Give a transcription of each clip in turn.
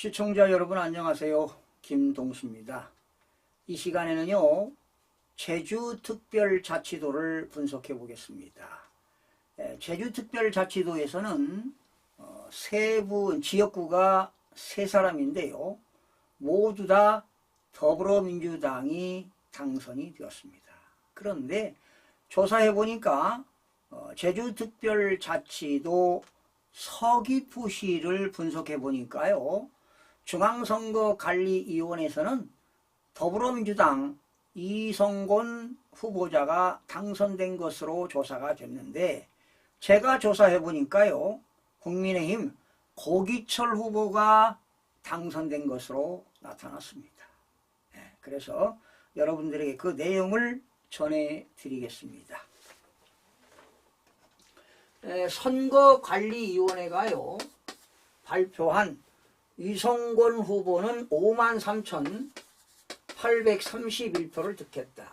시청자 여러분 안녕하세요. 김동수입니다. 이 시간에는요 제주특별자치도를 분석해 보겠습니다. 제주특별자치도에서는 세부 지역구가 3사람인데요 모두 다 더불어민주당이 당선이 되었습니다. 그런데 조사해 보니까 제주특별자치도 서귀포시를 분석해 보니까요 중앙선거관리위원회에서는 더불어민주당 이성곤 후보자가 당선된 것으로 조사가 됐는데, 제가 조사해 보니까요 국민의힘 고기철 후보가 당선된 것으로 나타났습니다. 그래서 여러분들에게 그 내용을 전해 드리겠습니다. 선거관리위원회가요 발표한 이성곤 후보는 53,831표를 득했다.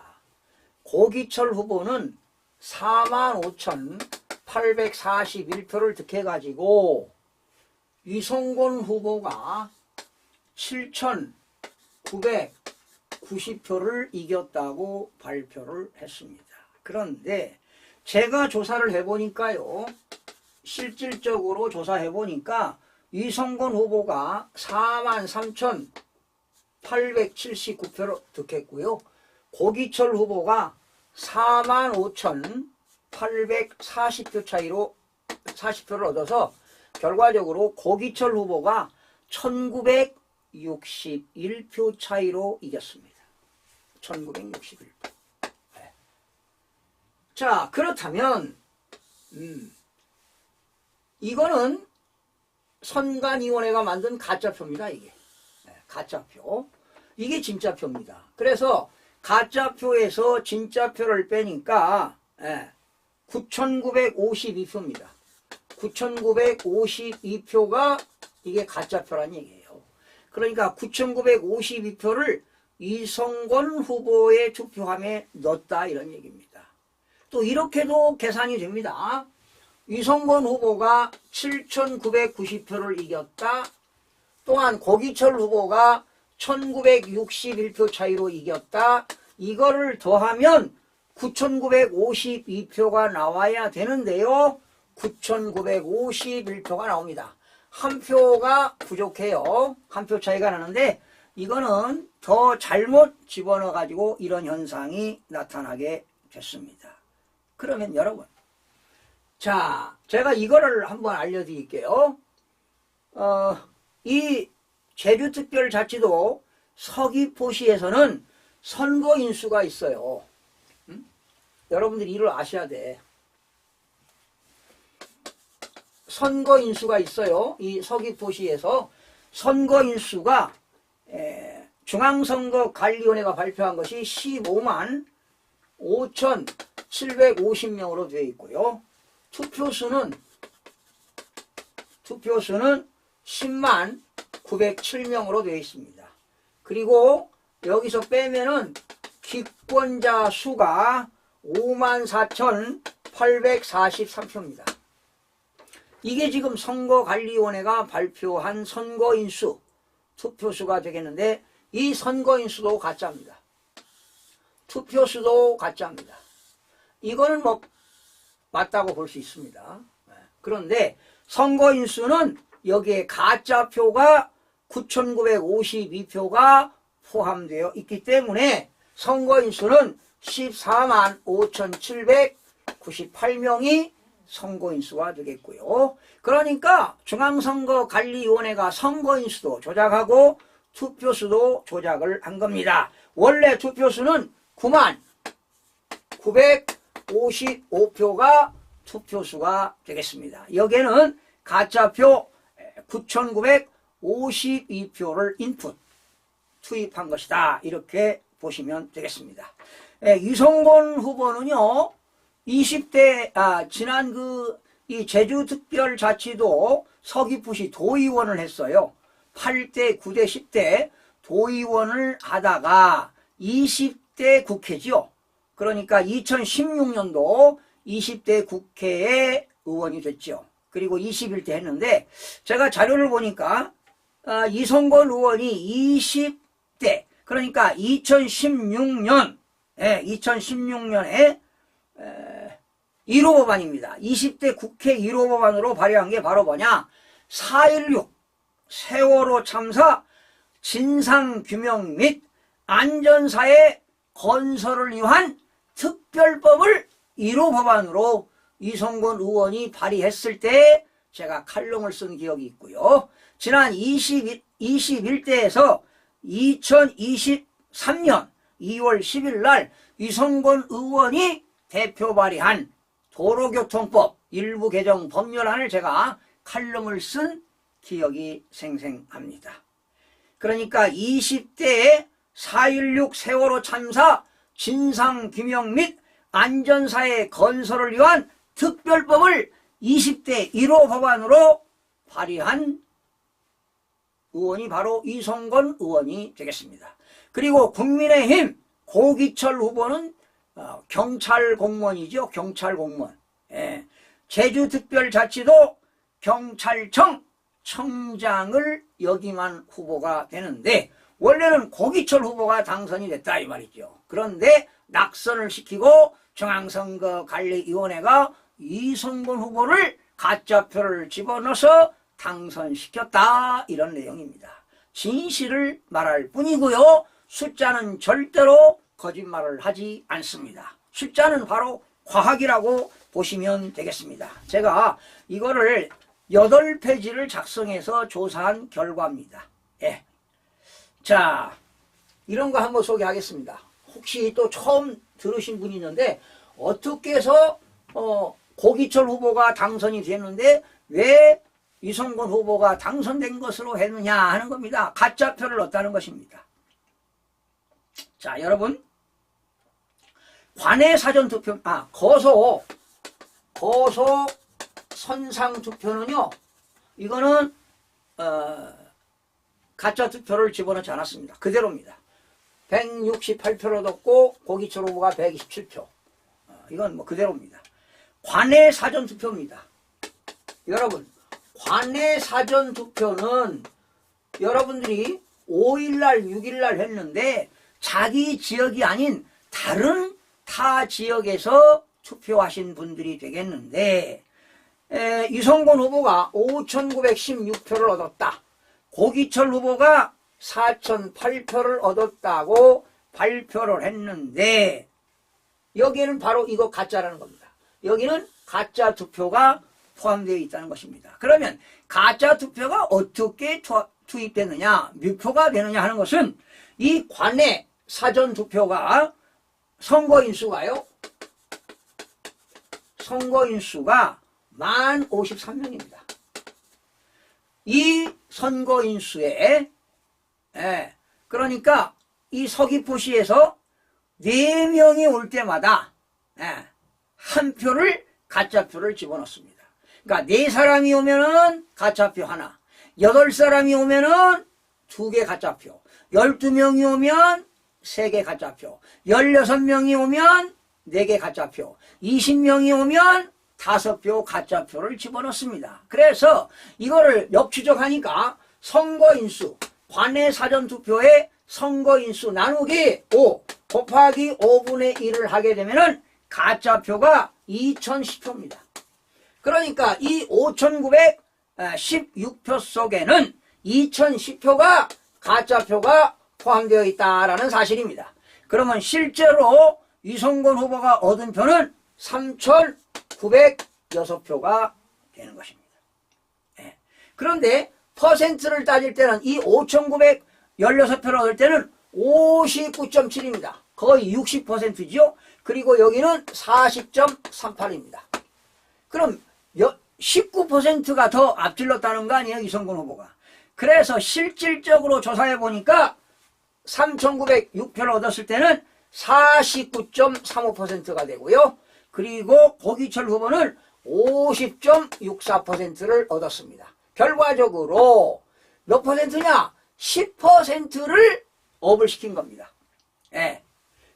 고기철 후보는 45,841표를 득해가지고 이성곤 후보가 7,990표를 이겼다고 발표를 했습니다. 그런데 제가 조사를 해보니까요 실질적으로 조사해보니까 이성곤 후보가 43,879표를 득했고요 고기철 후보가 45,840표 차이로 40표를 얻어서 결과적으로 고기철 후보가 1961표 차이로 이겼습니다. 1961표. 자, 그렇다면 이거는 선관위원회가 만든 가짜표입니다. 이게 가짜표. 이게 진짜표입니다. 그래서 가짜표에서 진짜표를 빼니까 9,952표입니다. 9,952표가 이게 가짜표란 얘기예요. 그러니까 9,952표를 이성곤 후보의 투표함에 넣었다 이런 얘기입니다. 또 이렇게도 계산이 됩니다. 이성곤 후보가 7,990표를 이겼다. 또한 고기철 후보가 1,961표 차이로 이겼다. 이거를 더하면 9,952표가 나와야 되는데요 9,951표가 나옵니다. 한 표가 부족해요. 한 표 차이가 나는데 이거는 더 잘못 집어넣어 가지고 이런 현상이 나타나게 됐습니다. 그러면 여러분, 자, 제가 이거를 한번 알려드릴게요. 이 제주특별자치도 서귀포시에서는 선거인수가 있어요. 여러분들이 이걸 아셔야 돼. 선거인수가 있어요. 이 서귀포시에서 선거인수가 중앙선거관리위원회가 발표한 것이 15만 5,750명으로 되어 있고요. 투표수는 10만 907명으로 되어 있습니다. 그리고 여기서 빼면은 기권자 수가 54,843표입니다. 이게 지금 선거관리위원회가 발표한 선거인수 투표수가 되겠는데, 이 선거인수도 가짜입니다. 투표수도 가짜입니다. 이거는 뭐 맞다고 볼 수 있습니다. 그런데 선거인수는 여기에 가짜표가 9,952표가 포함되어 있기 때문에 선거인수는 14만 5,798명이 선거인수가 되겠고요. 그러니까 중앙선거관리위원회가 선거인수도 조작하고 투표수도 조작을 한 겁니다. 원래 투표수는 9만 955표가 투표수가 되겠습니다. 여기에는 가짜표 9,952표를 인풋 투입한 것이다. 이렇게 보시면 되겠습니다. 이성곤 후보는요 20대 지난 이 제주특별자치도 서귀포시 도의원을 했어요. 8대 9대 10대 도의원을 하다가 20대 국회죠. 그러니까 2016년도 20대 국회에 의원이 됐죠. 그리고 21대 했는데, 제가 자료를 보니까 이성건 의원이 20대, 그러니까 2016년, 2016년에 1호 법안입니다. 20대 국회 1호 법안으로 발의한 게 바로 뭐냐? 4.16 세월호 참사 진상규명 및 안전사회 건설을 위한 특별법을 1호 법안으로 이성건 의원이 발의했을 때 제가 칼럼을 쓴 기억이 있고요. 지난 21대에서 2023년 2월 10일 날 이성건 의원이 대표 발의한 도로교통법 일부 개정 법률안을 제가 칼럼을 쓴 기억이 생생합니다. 그러니까 20대에 4.16 세월호 참사 진상규명 및 안전사회 건설을 위한 특별법을 20대 1호 법안으로 발의한 의원이 바로 이성건 의원이 되겠습니다. 그리고 국민의힘 고기철 후보는 경찰 공무원이죠. 경찰 공무원. 제주특별자치도 경찰청 청장을 역임한 후보가 되는데 원래는 고기철 후보가 당선이 됐다 이 말이죠. 그런데 낙선을 시키고 중앙선거관리위원회가 이성건 후보를 가짜표를 집어넣어서 당선시켰다 이런 내용입니다. 진실을 말할 뿐이고요. 숫자는 절대로 거짓말을 하지 않습니다. 숫자는 바로 과학이라고 보시면 되겠습니다. 제가 이거를 8페이지를 작성해서 조사한 결과입니다. 자, 이런 거 한번 소개하겠습니다. 혹시 또 처음 들으신 분이 있는데 어떻게 해서 고기철 후보가 당선이 됐는데 왜 이성건 후보가 당선된 것으로 했느냐 하는 겁니다. 가짜표를 넣었다는 것입니다. 자, 여러분 관내 사전투표, 거소 선상투표는요, 이거는 가짜투표를 집어넣지 않았습니다. 그대로입니다. 168표를 얻었고 고기철 후보가 127표. 이건 뭐 그대로입니다. 관내 사전투표입니다. 여러분, 관내 사전투표는 여러분들이 5일날 6일날 했는데 자기 지역이 아닌 다른 타 지역에서 투표하신 분들이 되겠는데 이성건 후보가 5,916표를 얻었다. 고기철 후보가 4,008표를 얻었다고 발표를 했는데 여기에는 바로 이거 가짜라는 겁니다. 여기는 가짜 투표가 포함되어 있다는 것입니다. 그러면 가짜 투표가 어떻게 투입되느냐, 뮤표가 되느냐 하는 것은 이 관내 사전 투표가 선거인수가요, 선거인수가 1053명입니다. 이 선거인수에 그러니까 이 서귀포시에서 4명이 올 때마다 한 표를 가짜표를 집어넣습니다. 그러니까 4사람이 오면은 가짜표 하나, 8사람이 오면은 2개 가짜표, 12명이 오면 3개 가짜표, 16명이 오면 4개 가짜표, 20명이 오면 5표 가짜표를 집어넣습니다. 그래서 이거를 역추적하니까 선거인수, 관내 사전투표의 선거인수 나누기 5 곱하기 5분의 1을 하게 되면은 가짜표가 2010표입니다. 그러니까 이 5,916표 속에는 2010표가 가짜표가 포함되어 있다라는 사실입니다. 그러면 실제로 이성건 후보가 얻은 표는 3,906표가 되는 것입니다. 그런데 퍼센트를 따질 때는 이 5,916표를 얻을 때는 59.7입니다. 거의 60%죠. 그리고 여기는 40.38입니다. 그럼 19%가 더 앞질렀다는 거 아니에요, 이성건 후보가. 그래서 실질적으로 조사해 보니까 3,906표를 얻었을 때는 49.35%가 되고요. 그리고 고기철 후보는 50.64%를 얻었습니다. 결과적으로 몇 퍼센트냐? 10%를 업을 시킨 겁니다.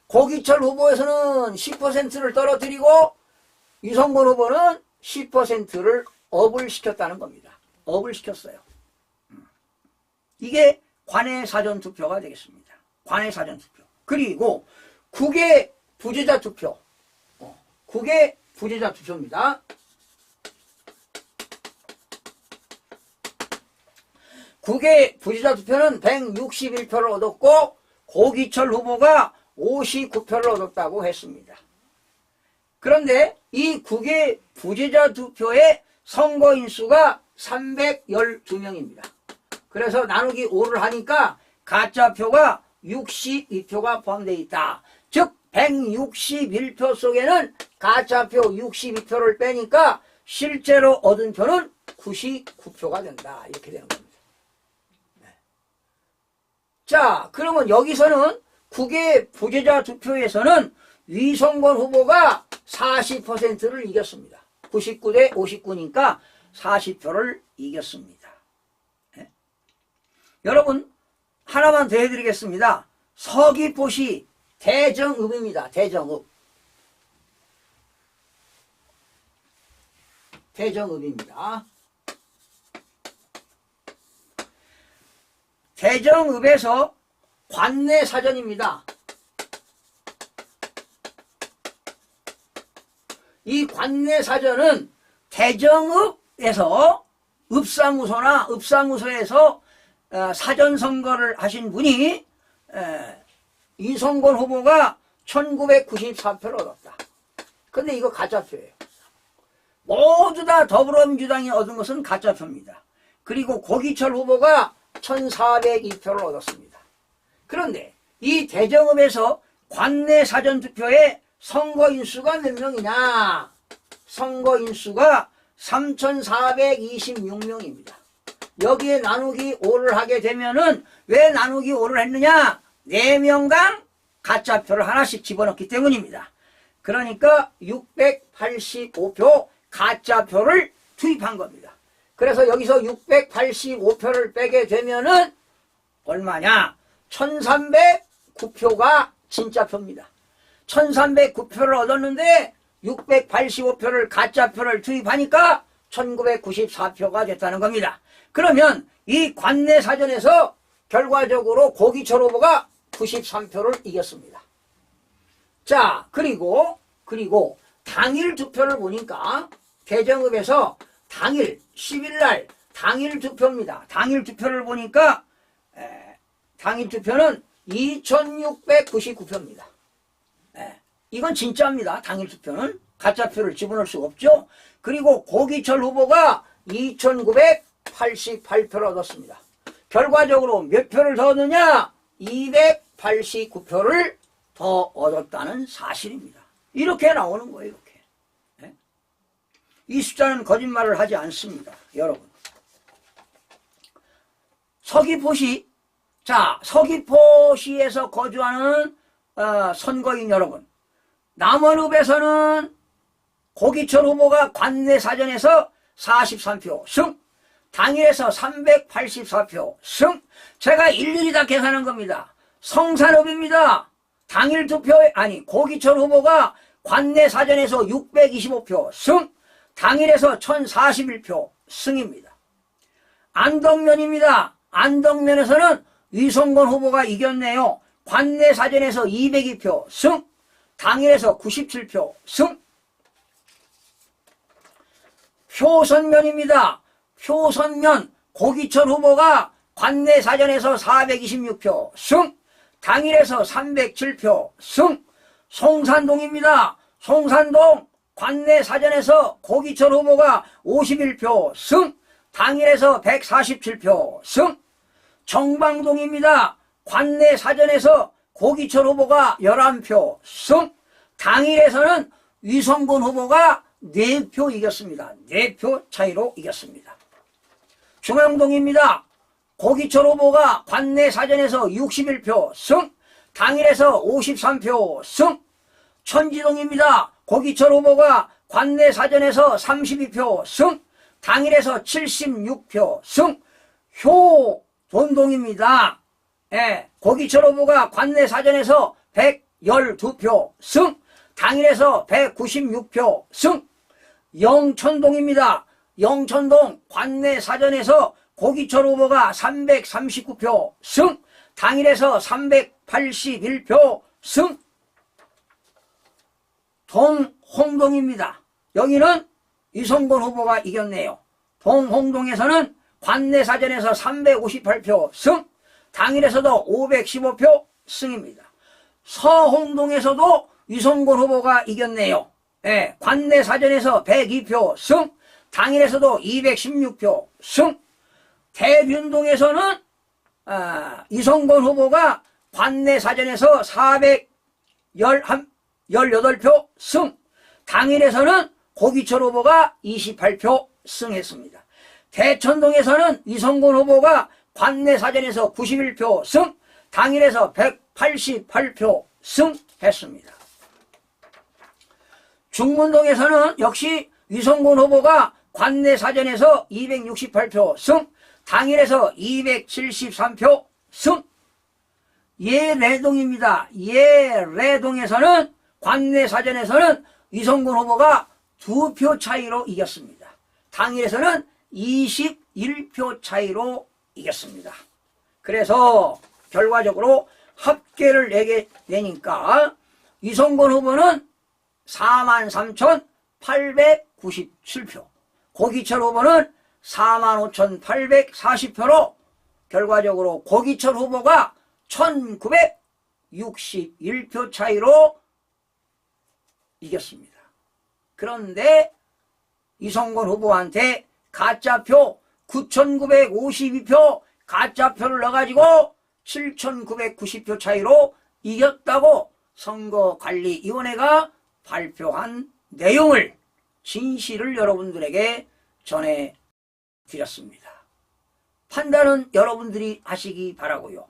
고기철 후보에서는 10%를 떨어뜨리고 이성건 후보는 10%를 업을 시켰다는 겁니다. 업을 시켰어요. 이게 관내 사전투표가 되겠습니다. 관내 사전투표. 그리고 국외 부재자 투표. 국외 부재자 투표입니다. 국외 부재자 투표는 161표를 얻었고 고기철 후보가 59표를 얻었다고 했습니다. 그런데 이 국외 부재자 투표의 선거인수가 312명입니다. 그래서 나누기 5를 하니까 가짜표가 62표가 포함되어 있다. 즉 161표 속에는 가짜표 62표를 빼니까 실제로 얻은 표는 99표가 된다. 이렇게 되는 겁니다. 자, 그러면 여기서는 국외 부재자 투표에서는 위성권 후보가 40%를 이겼습니다. 99대 59니까 40표를 이겼습니다. 네? 여러분 하나만 더 해드리겠습니다. 서귀포시 대정읍입니다. 대정읍. 대정읍입니다. 대정읍에서 관내 사전입니다. 이 관내 사전은 대정읍에서 읍사무소에서 사전 선거를 하신 분이 이성권 후보가 1994표를 얻었다. 근데 이거 가짜표예요. 모두 다 더불어민주당이 얻은 것은 가짜표입니다. 그리고 고기철 후보가 1402표를 얻었습니다. 그런데 이 대정읍에서 관내 사전투표에 선거인수가 몇 명이냐? 선거인수가 3426명입니다. 여기에 나누기 5를 하게 되면은 왜 나누기 5를 했느냐? 4명당 가짜표를 하나씩 집어넣기 때문입니다. 그러니까 685표 가짜표를 투입한 겁니다. 그래서 여기서 685표를 빼게 되면은 얼마냐? 1309표가 진짜표입니다. 1309표를 얻었는데 685표를 가짜표를 투입하니까 1994표가 됐다는 겁니다. 그러면 이 관내 사전에서 결과적으로 고기철 후보가 93표를 이겼습니다. 자, 그리고 당일 투표를 보니까 대정읍에서 당일 10일날 당일 투표입니다. 당일 투표를 보니까 당일 투표는 2699표입니다. 이건 진짜입니다. 당일 투표는 가짜표를 집어넣을 수 없죠. 그리고 고기철 후보가 2988표를 얻었습니다. 결과적으로 몇 표를 더 얻느냐? 289표를 더 얻었다는 사실입니다. 이렇게 나오는 거예요. 이렇게. 이 숫자는 거짓말을 하지 않습니다. 여러분. 서귀포시, 자, 서귀포시에서 거주하는 선거인 여러분. 남원읍에서는 고기철 후보가 관내 사전에서 43표 승, 당일에서 384표 승. 제가 일일이 다 계산한 겁니다. 성산읍입니다. 당일 투표, 고기철 후보가 관내 사전에서 625표 승, 당일에서 1041표 승입니다. 안덕면입니다. 안덕면에서는 위성권 후보가 이겼네요. 관내 사전에서 202표 승, 당일에서 97표 승. 효선면입니다. 효선면 고기철 후보가 관내 사전에서 426표 승, 당일에서 307표 승. 송산동입니다. 송산동 관내 사전에서 고기철 후보가 51표 승, 당일에서 147표 승. 정방동입니다. 관내 사전에서 고기철 후보가 11표 승, 당일에서는 위성권 후보가 4표 이겼습니다. 4표 차이로 이겼습니다. 중앙동입니다. 고기철 후보가 관내 사전에서 61표 승, 당일에서 53표 승. 천지동입니다. 고기철 후보가 관내 사전에서 32표 승, 당일에서 76표 승. 효돈동입니다. 고기철 후보가 관내 사전에서 112표 승, 당일에서 196표 승. 영천동입니다. 영천동 관내 사전에서 고기철 후보가 339표 승, 당일에서 381표 승. 동홍동입니다. 여기는 이성곤 후보가 이겼네요. 동홍동에서는 관내사전에서 358표 승, 당일에서도 515표 승입니다. 서홍동에서도 이성곤 후보가 이겼네요. 예, 관내사전에서 102표 승, 당일에서도 216표 승. 대륜동에서는 이성곤 후보가 관내사전에서 418표 승, 당일에서는 고기철 후보가 28표 승했습니다. 대천동에서는 이성곤 후보가 관내사전에서 91표 승, 당일에서 188표 승했습니다. 중문동에서는 역시 이성곤 후보가 관내사전에서 268표 승, 당일에서 273표 승. 예래동입니다. 예래동에서는 관내사전에서는 이성곤 후보가 2표 차이로 이겼습니다. 당일에서는 21표 차이로 이겼습니다. 그래서 결과적으로 합계를 내니까 이성곤 후보는 43,897표, 고기철 후보는 45,840표로 결과적으로 고기철 후보가 1,961표 차이로 이겼습니다. 그런데 이성곤 후보한테 가짜표 9,952표 가짜표를 넣어가지고 7,990표 차이로 이겼다고 선거관리위원회가 발표한 내용을, 진실을 여러분들에게 전해드렸습니다. 판단은 여러분들이 하시기 바라고요.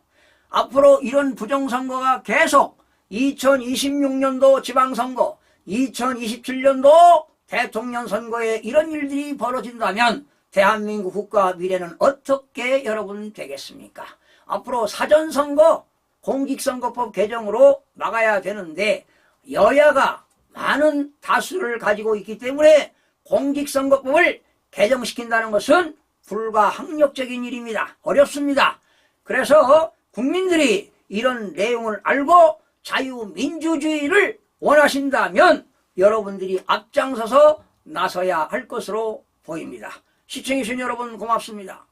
앞으로 이런 부정선거가 계속 2026년도 지방선거, 2027년도 대통령 선거에 이런 일들이 벌어진다면 대한민국 국가 미래는 어떻게 여러분 되겠습니까? 앞으로 사전선거, 공직선거법 개정으로 막아야 되는데 여야가 많은 다수를 가지고 있기 때문에 공직선거법을 개정시킨다는 것은 불가항력적인 일입니다. 어렵습니다. 그래서 국민들이 이런 내용을 알고 자유민주주의를 원하신다면 여러분들이 앞장서서 나서야 할 것으로 보입니다. 시청해주신 여러분 고맙습니다.